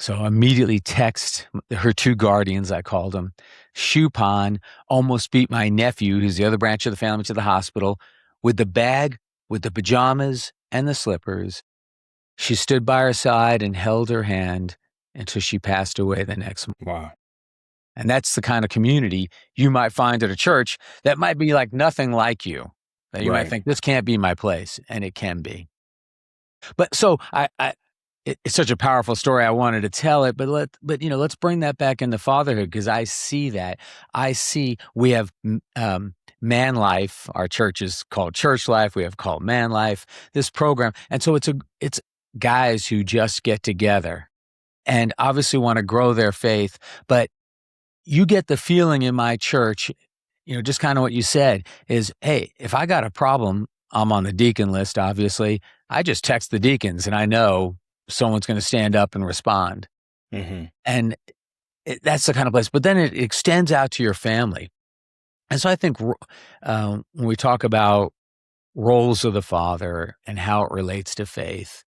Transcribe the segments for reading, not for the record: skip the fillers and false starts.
So I immediately text her two guardians, I called them. Shupon almost beat my nephew, who's the other branch of the family, to the hospital with the bag, with the pajamas and the slippers. She stood by her side and held her hand until she passed away the next month. Wow. And that's the kind of community you might find at a church that might be like nothing like you. That you might Right. think, this can't be my place, and it can be. But so it's such a powerful story. I wanted to tell it, but let's bring that back into fatherhood, because I see that. I see we have Man Life. Our church is called Church Life. We have called Man Life, this program. And so it's guys who just get together and obviously want to grow their faith. But you get the feeling in my church, just kind of what you said is, hey, if I got a problem, I'm on the deacon list, obviously. I just text the deacons and I know someone's going to stand up and respond. Mm-hmm. And that's the kind of place. But then it extends out to your family. And so I think when we talk about roles of the father and how it relates to faith,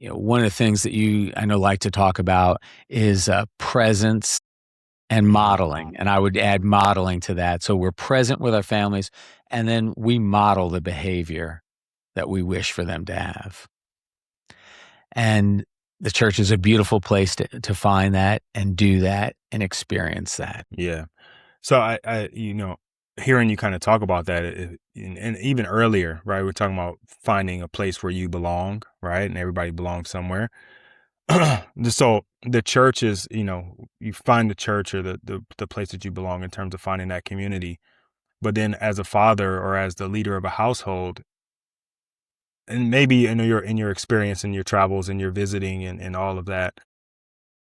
one of the things that I know like to talk about is presence and modeling. And I would add modeling to that. So we're present with our families, and then we model the behavior that we wish for them to have. And the church is a beautiful place to find that and do that and experience that. Yeah. So I hearing you kind of talk about that, and even earlier, right? We're talking about finding a place where you belong, right? And everybody belongs somewhere. So the church is, you find the church or the place that you belong in terms of finding that community. But then as a father or as the leader of a household, and maybe in your experience and your travels and your visiting and all of that,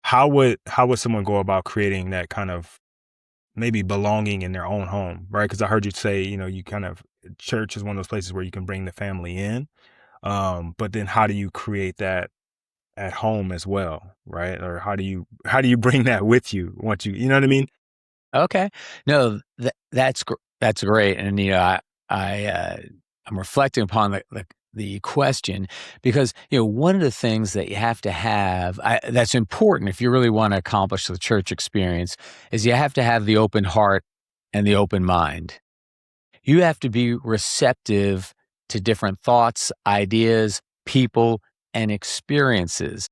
how would someone go about creating that kind of maybe belonging in their own home, right? Because I heard you say, you kind of, church is one of those places where you can bring the family in. But then how do you create that at home as well, right? Or how do you bring that with you once you know what I mean? Okay. No, that's great. And, I'm reflecting upon the question, because, one of the things that you have to have, that's important if you really want to accomplish the church experience, is you have to have the open heart and the open mind. You have to be receptive to different thoughts, ideas, people, and experiences.